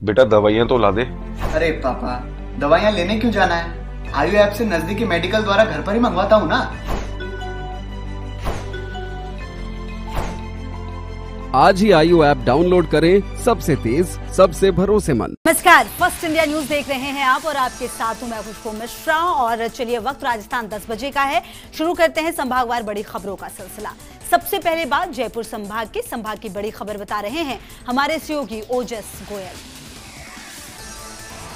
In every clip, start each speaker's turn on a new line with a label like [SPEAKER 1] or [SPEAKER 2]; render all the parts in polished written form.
[SPEAKER 1] बेटा दवाइयाँ तो ला दे।
[SPEAKER 2] अरे पापा, दवाइयाँ लेने क्यों जाना है? आयु ऐप से नजदीकी मेडिकल द्वारा घर पर ही मंगवाता हूँ ना।
[SPEAKER 3] आज ही आयु ऐप डाउनलोड करें, सबसे तेज, सबसे भरोसेमंद।
[SPEAKER 4] नमस्कार, फर्स्ट इंडिया न्यूज देख रहे हैं आप और आपके साथ हूं मैं खुशबू मिश्रा। और चलिए, वक्त राजस्थान 10 बजे का है। शुरू करते हैं संभागवार बड़ी खबरों का सिलसिला। सबसे पहले बात जयपुर संभाग की बड़ी खबर बता रहे हैं हमारे सहयोगी ओजस गोयल।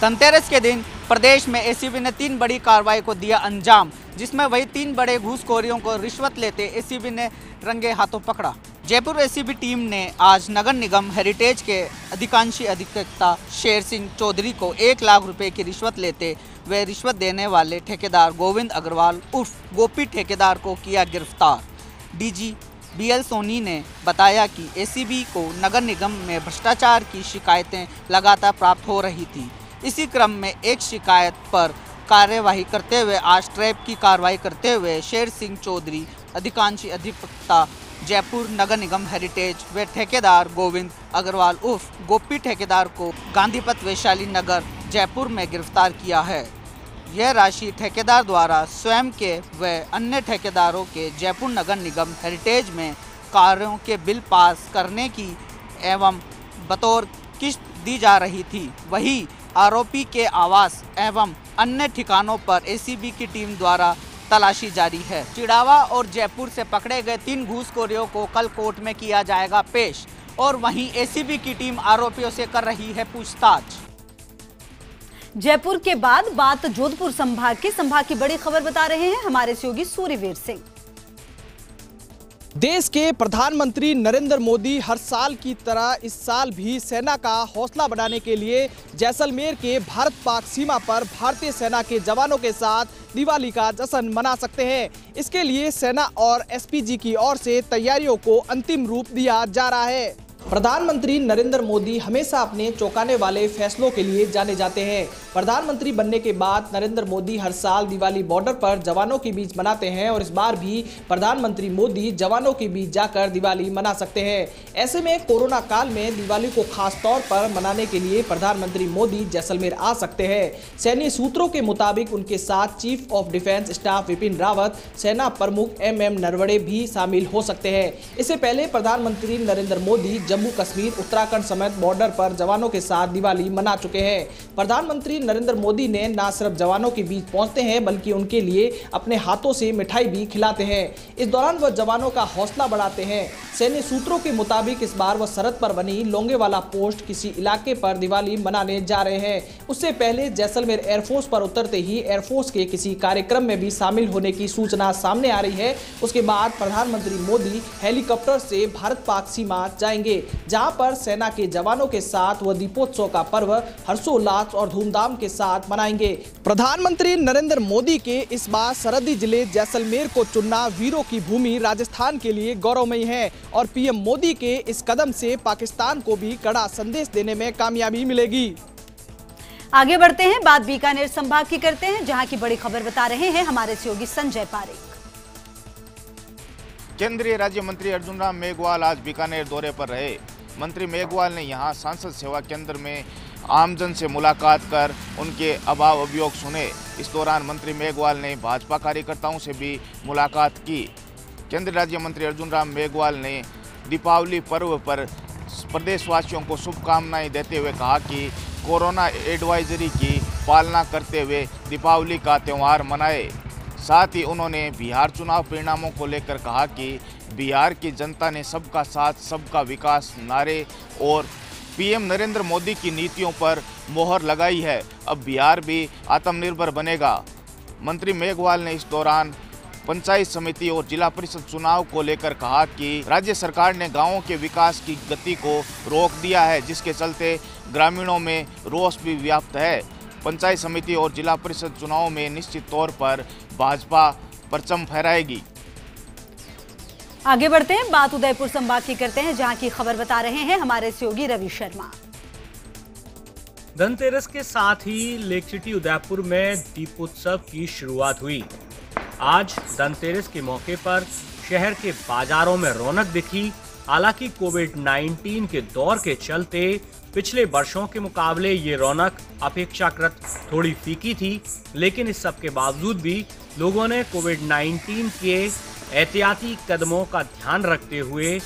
[SPEAKER 5] धनतेरस के दिन प्रदेश में एसीबी ने 3 बड़ी कार्रवाई को दिया अंजाम, जिसमें वही 3 बड़े घूसखोरियों को रिश्वत लेते एसीबी ने रंगे हाथों पकड़ा। जयपुर एसीबी टीम ने आज नगर निगम हेरिटेज के अधिकांशी अधिवक्ता शेर सिंह चौधरी को 1 लाख रुपए की रिश्वत लेते व रिश्वत देने वाले ठेकेदार गोविंद अग्रवाल उर्फ गोपी ठेकेदार को किया गिरफ्तार। डीजी बीएल सोनी ने बताया कि एसीबी को नगर निगम में भ्रष्टाचार की शिकायतें लगातार प्राप्त हो रही थी। इसी क्रम में एक शिकायत पर कार्यवाही करते हुए आज ट्रैप की कार्रवाई करते हुए शेर सिंह चौधरी अधिकांशी अधिवक्ता जयपुर नगर निगम हेरिटेज व ठेकेदार गोविंद अग्रवाल उर्फ गोपी ठेकेदार को गांधीपथ वैशाली नगर जयपुर में गिरफ्तार किया है। यह राशि ठेकेदार द्वारा स्वयं के व अन्य ठेकेदारों के जयपुर नगर निगम हेरिटेज में कार्यों के बिल पास करने की एवं बतौर किस्त दी जा रही थी। वही आरोपी के आवास एवं अन्य ठिकानों पर एसीबी की टीम द्वारा तलाशी जारी है। चिड़ावा और जयपुर से पकड़े गए 3 घूसखोरियों को कल कोर्ट में किया जाएगा पेश। और वहीं एसीबी की टीम आरोपियों से कर रही है पूछताछ।
[SPEAKER 4] जयपुर के बाद बात जोधपुर संभाग की बड़ी खबर बता रहे हैं हमारे सहयोगी सूर्यवीर सिंह।
[SPEAKER 6] देश के प्रधानमंत्री नरेंद्र मोदी हर साल की तरह इस साल भी सेना का हौसला बढ़ाने के लिए जैसलमेर के भारत पाक सीमा पर भारतीय सेना के जवानों के साथ दिवाली का जश्न मना सकते हैं। इसके लिए सेना और एसपीजी की ओर से तैयारियों को अंतिम रूप दिया जा रहा है। प्रधानमंत्री नरेंद्र मोदी हमेशा अपने चौंकाने वाले फैसलों के लिए जाने जाते हैं। प्रधानमंत्री बनने के बाद नरेंद्र मोदी हर साल दिवाली बॉर्डर पर जवानों के बीच मनाते हैं और इस बार भी प्रधानमंत्री मोदी जवानों के बीच जाकर दिवाली मना सकते हैं। ऐसे में कोरोना काल में दिवाली को खास तौर पर मनाने के लिए प्रधानमंत्री मोदी जैसलमेर आ सकते हैं। सैन्य सूत्रों के मुताबिक उनके साथ chief of defence staff Vipin Rawat, सेना प्रमुख MM नरवणे भी शामिल हो सकते हैं। इससे पहले प्रधानमंत्री नरेंद्र मोदी जम्मू कश्मीर, उत्तराखंड समेत बॉर्डर पर जवानों के साथ दिवाली मना चुके हैं। प्रधानमंत्री नरेंद्र मोदी ने न सिर्फ जवानों के बीच पहुंचते हैं बल्कि उनके लिए अपने हाथों से मिठाई भी खिलाते हैं। इस दौरान वह जवानों का हौसला बढ़ाते हैं। सैन्य सूत्रों के मुताबिक इस बार वह सरहद पर बनी लोंगेवाला पोस्ट किसी इलाके पर दिवाली मनाने जा रहे हैं। उससे पहले जैसलमेर एयरफोर्स पर उतरते ही एयरफोर्स के किसी कार्यक्रम में भी शामिल होने की सूचना सामने आ रही है। उसके बाद प्रधानमंत्री मोदी हेलीकॉप्टर से भारत पाक सीमा जाएंगे, जहां पर सेना के जवानों के साथ वह दीपोत्सव का पर्व हर्षोल्लास और धूमधाम के साथ मनाएंगे। प्रधानमंत्री नरेंद्र मोदी के इस बार सरहदी जिले जैसलमेर को चुनना वीरों की भूमि राजस्थान के लिए गौरवमयी है और पीएम मोदी के इस कदम से पाकिस्तान को भी कड़ा संदेश देने में कामयाबी मिलेगी।
[SPEAKER 4] आगे बढ़ते हैं, बात बीकानेर संभाग की करते हैं, जहां की बड़ी खबर बता रहे हैं हमारे सहयोगी संजय पारेख।
[SPEAKER 7] केंद्रीय राज्य मंत्री अर्जुन राम मेघवाल आज बीकानेर दौरे पर रहे। मंत्री मेघवाल ने यहां सांसद सेवा केंद्र में आमजन से मुलाकात कर उनके अभाव अभियोग सुने। इस दौरान मंत्री मेघवाल ने भाजपा कार्यकर्ताओं से भी मुलाकात की। केंद्रीय राज्य मंत्री अर्जुन राम मेघवाल ने दीपावली पर्व पर प्रदेशवासियों को शुभकामनाएं देते हुए कहा कि कोरोना एडवाइजरी की पालना करते हुए दीपावली का त्यौहार मनाए। साथ ही उन्होंने बिहार चुनाव परिणामों को लेकर कहा कि बिहार की जनता ने सबका साथ सबका विकास नारे और पीएम नरेंद्र मोदी की नीतियों पर मोहर लगाई है। अब बिहार भी आत्मनिर्भर बनेगा। मंत्री मेघवाल ने इस दौरान पंचायत समिति और जिला परिषद चुनाव को लेकर कहा कि राज्य सरकार ने गांवों के विकास की गति को रोक दिया है, जिसके चलते ग्रामीणों में रोष भी व्याप्त है। पंचायत समिति और जिला परिषद चुनाव में निश्चित तौर पर भाजपा परचम फहराएगी।
[SPEAKER 4] आगे बढ़ते हैं, बात उदयपुर संभाग की करते हैं, जहां की खबर बता रहे हैं हमारे सहयोगी रवि शर्मा।
[SPEAKER 8] धनतेरस के साथ ही लेक सिटी उदयपुर में दीपोत्सव की शुरुआत हुई। आज धनतेरस के मौके पर शहर के बाजारों में रौनक दिखी। हालांकि कोविड-19 के दौर के चलते पिछले वर्षों के मुकाबले ये रौनक अपेक्षाकृत थोड़ी फीकी थी, लेकिन इस सब के बावजूद भी लोगों ने कोविड-19 के एहतियाती कदमों का ध्यान रखते हुए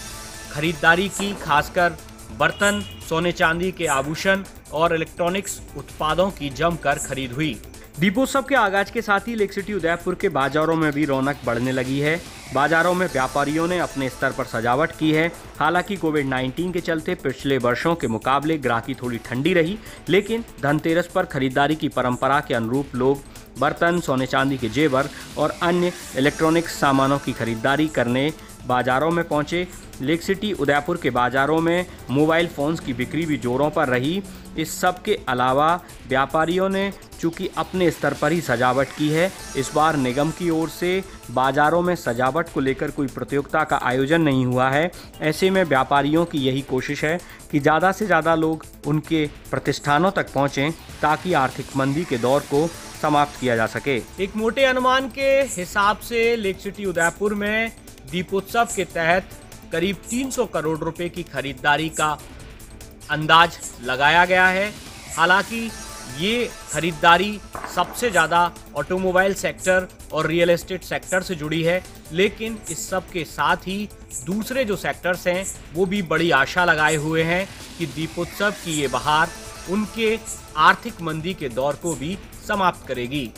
[SPEAKER 8] खरीदारी की। खासकर बर्तन, सोने चांदी के आभूषण और इलेक्ट्रॉनिक्स उत्पादों की जमकर खरीद हुई। दीपोत्सव के आगाज के साथ ही लेक सिटी उदयपुर के बाजारों में भी रौनक बढ़ने लगी है। बाजारों में व्यापारियों ने अपने स्तर पर सजावट की है। हालांकि कोविड-19 के चलते पिछले वर्षों के मुकाबले ग्राहकी थोड़ी ठंडी रही, लेकिन धनतेरस पर खरीदारी की परंपरा के अनुरूप लोग बर्तन, सोने चांदी के जेवर और अन्य इलेक्ट्रॉनिक्स सामानों की खरीदारी करने बाजारों में पहुंचे। लेक सिटी उदयपुर के बाजारों में मोबाइल फ़ोन्स की बिक्री भी जोरों पर रही। इस सब के अलावा व्यापारियों ने चूंकि अपने स्तर पर ही सजावट की है, इस बार निगम की ओर से बाजारों में सजावट को लेकर कोई प्रतियोगिता का आयोजन नहीं हुआ है। ऐसे में व्यापारियों की यही कोशिश है कि ज़्यादा से ज़्यादा लोग उनके प्रतिष्ठानों तक पहुँचें ताकि आर्थिक मंदी के दौर को समाप्त किया जा सके। एक मोटे अनुमान के हिसाब से लेक सिटी उदयपुर में दीपोत्सव के तहत करीब 300 करोड़ रुपए की खरीदारी का अंदाज लगाया गया है। हालांकि ये खरीदारी सबसे ज़्यादा ऑटोमोबाइल सेक्टर और रियल एस्टेट सेक्टर से जुड़ी है, लेकिन इस सब के साथ ही दूसरे जो सेक्टर्स हैं वो भी बड़ी आशा लगाए हुए हैं कि दीपोत्सव की ये बहार उनके आर्थिक मंदी के दौर को भी समाप्त करेगी।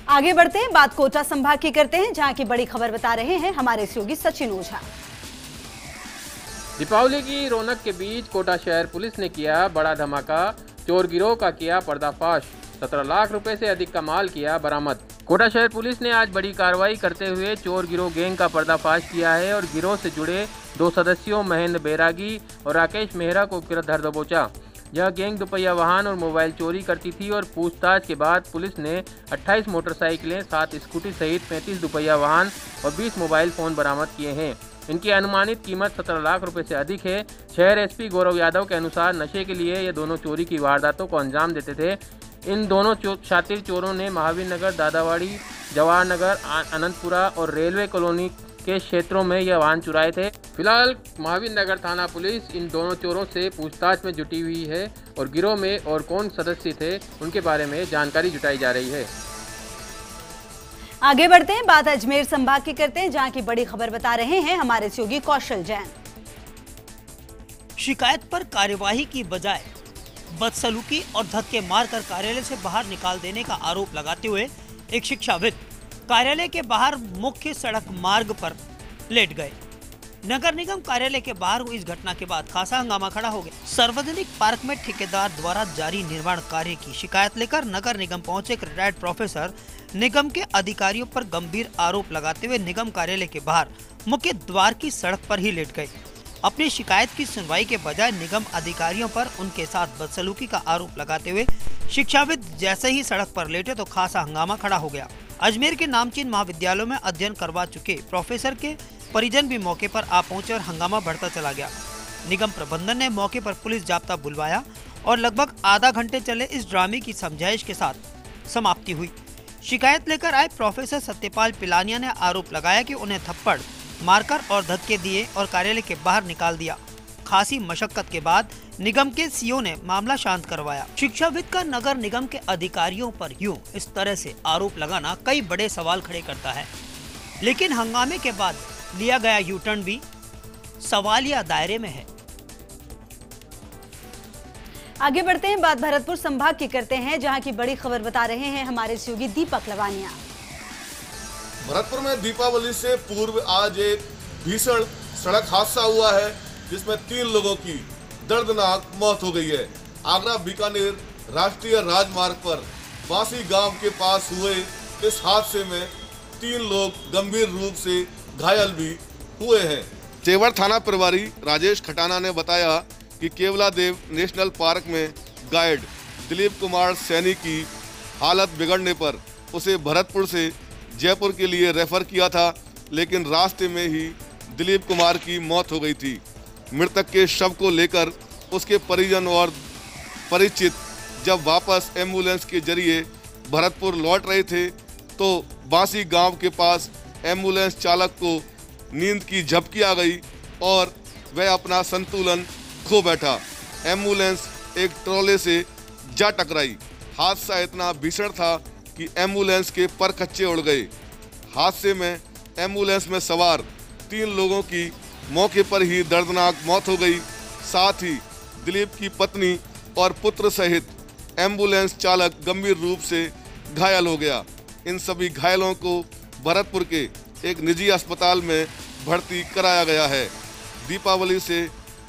[SPEAKER 4] आगे बढ़ते हैं, बात कोटा संभाग की करते हैं, जहां की बड़ी खबर बता रहे हैं हमारे सहयोगी सचिन ओझा।
[SPEAKER 1] दीपावली की रौनक के बीच कोटा शहर पुलिस ने किया बड़ा धमाका। चोर गिरोह का किया पर्दाफाश, 17 लाख रुपए से अधिक का माल किया बरामद। कोटा शहर पुलिस ने आज बड़ी कार्रवाई करते हुए चोर गिरोह गैंग का पर्दाफाश किया है और गिरोह से जुड़े 2 सदस्यों महेंद्र बैरागी और राकेश मेहरा को धर दबोचा। यह गैंग दुपहिया वाहन और मोबाइल चोरी करती थी और पूछताछ के बाद पुलिस ने 28 मोटरसाइकिलें, 7 स्कूटी सहित 35 दुपहिया वाहन और 20 मोबाइल फ़ोन बरामद किए हैं। इनकी अनुमानित कीमत 17 लाख रुपए से अधिक है। शहर एसपी गौरव यादव के अनुसार नशे के लिए ये दोनों चोरी की वारदातों को अंजाम देते थे। इन दोनों शातिर चोरों ने महावीर नगर, दादावाड़ी, जवाहर नगर, अनंतपुरा और रेलवे कॉलोनी के क्षेत्रों में यह वाहन चुराए थे। फिलहाल महावीर नगर थाना पुलिस इन दोनों चोरों से पूछताछ में जुटी हुई है और गिरोह में और कौन सदस्य थे उनके बारे में जानकारी जुटाई जा रही है।
[SPEAKER 4] आगे बढ़ते हैं, बात अजमेर संभाग की करते हैं, जहां की बड़ी खबर बता रहे हैं हमारे सहयोगी कौशल जैन।
[SPEAKER 9] शिकायत पर कार्यवाही की बजाय बदसलूकी और धक्के मारकर कार्यालय से बाहर निकाल देने का आरोप लगाते हुए एक शिक्षाविद कार्यालय के बाहर मुख्य सड़क मार्ग पर लेट गए। नगर निगम कार्यालय के बाहर हुई इस घटना के बाद खासा हंगामा खड़ा हो गया। सार्वजनिक पार्क में ठेकेदार द्वारा जारी निर्माण कार्य की शिकायत लेकर नगर निगम पहुंचे रिटायर्ड प्रोफेसर निगम के अधिकारियों पर गंभीर आरोप लगाते हुए निगम कार्यालय के बाहर मुख्य द्वार की सड़क पर ही लेट गए। अपनी शिकायत की सुनवाई के बजाय निगम अधिकारियों पर उनके साथ बदसलूकी का आरोप लगाते हुए शिक्षाविद जैसे ही सड़क पर लेटे तो खासा हंगामा खड़ा हो गया। अजमेर के नामचीन महाविद्यालयों में अध्ययन करवा चुके प्रोफेसर के परिजन भी मौके पर आ पहुंचे और हंगामा बढ़ता चला गया। निगम प्रबंधन ने मौके पर पुलिस जाब्ता बुलवाया और लगभग आधा घंटे चले इस ड्रामे की समझाइश के साथ समाप्ति हुई। शिकायत लेकर आए प्रोफेसर सत्यपाल पिलानिया ने आरोप लगाया कि उन्हें थप्पड़ मारकर और धक्के दिए और कार्यालय के बाहर निकाल दिया। खासी मशक्कत के बाद निगम के सीईओ ने मामला शांत करवाया। शिक्षाविद का नगर निगम के अधिकारियों पर यूं इस तरह से आरोप लगाना कई बड़े सवाल खड़े करता है, लेकिन हंगामे के बाद लिया गया यू टर्न भी सवालिया दायरे में है।
[SPEAKER 4] आगे बढ़ते हैं, बात भरतपुर संभाग की करते हैं, जहां की बड़ी खबर बता रहे हैं हमारे सहयोगी दीपक लवानिया।
[SPEAKER 10] भरतपुर में दीपावली से पूर्व आज एक भीषण सड़क हादसा हुआ है जिसमें 3 लोगों की दर्दनाक मौत हो गई है। आगरा बीकानेर राष्ट्रीय राजमार्ग पर बासी गांव के पास हुए इस हादसे में 3 लोग गंभीर रूप से घायल भी हुए हैं। चेवर थाना प्रभारी राजेश खटाना ने बताया कि केवलादेव नेशनल पार्क में गाइड दिलीप कुमार सैनी की हालत बिगड़ने पर उसे भरतपुर से जयपुर के लिए रेफर किया था, लेकिन रास्ते में ही दिलीप कुमार की मौत हो गई थी। मृतक के शव को लेकर उसके परिजन और परिचित जब वापस एम्बुलेंस के जरिए भरतपुर लौट रहे थे तो बासी गांव के पास एम्बुलेंस चालक को नींद की झपकी आ गई और वह अपना संतुलन खो बैठा। एम्बुलेंस एक ट्रॉले से जा टकराई। हादसा इतना भीषण था कि एम्बुलेंस के पर कच्चे उड़ गए। हादसे में एम्बुलेंस में सवार 3 लोगों की मौके पर ही दर्दनाक मौत हो गई। साथ ही दिलीप की पत्नी और पुत्र सहित एम्बुलेंस चालक गंभीर रूप से घायल हो गया। इन सभी घायलों को भरतपुर के एक निजी अस्पताल में भर्ती कराया गया है। दीपावली से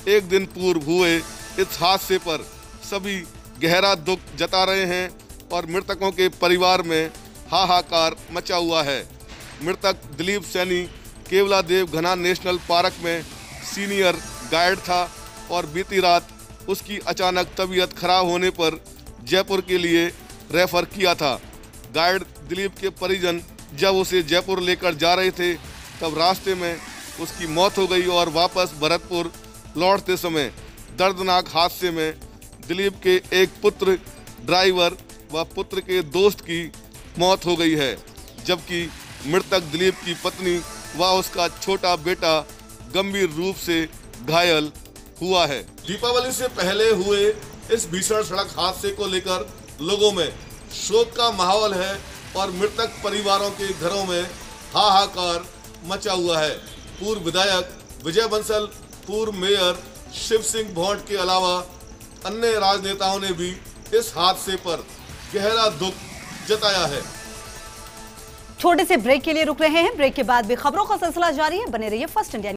[SPEAKER 10] एक दिन पूर्व हुए इस हादसे पर सभी गहरा दुख जता रहे हैं और मृतकों के परिवार में हाहाकार मचा हुआ है। मृतक दिलीप सैनी केवलादेव घना नेशनल पार्क में सीनियर गाइड था और बीती रात उसकी अचानक तबीयत खराब होने पर जयपुर के लिए रेफर किया था। गाइड दिलीप के परिजन जब उसे जयपुर लेकर जा रहे थे तब रास्ते में उसकी मौत हो गई और वापस भरतपुर लौटते समय दर्दनाक हादसे में दिलीप के एक पुत्र, ड्राइवर व पुत्र के दोस्त की मौत हो गई है, जबकि मृतक दिलीप की पत्नी व उसका छोटा बेटा गंभीर रूप से घायल हुआ है। दीपावली से पहले हुए इस भीषण सड़क हादसे को लेकर लोगों में शोक का माहौल है और मृतक परिवारों के घरों में हाहाकार मचा हुआ है। पूर्व विधायक विजय बंसल, पूर्व मेयर शिव सिंह भौंट के अलावा अन्य राजनेताओं ने भी इस हादसे पर गहरा दुख जताया है।
[SPEAKER 4] छोटे से ब्रेक के लिए रुक रहे हैं। ब्रेक के बाद भी खबरों का सिलसिला जारी है। बने रहिए फर्स्ट इंडिया।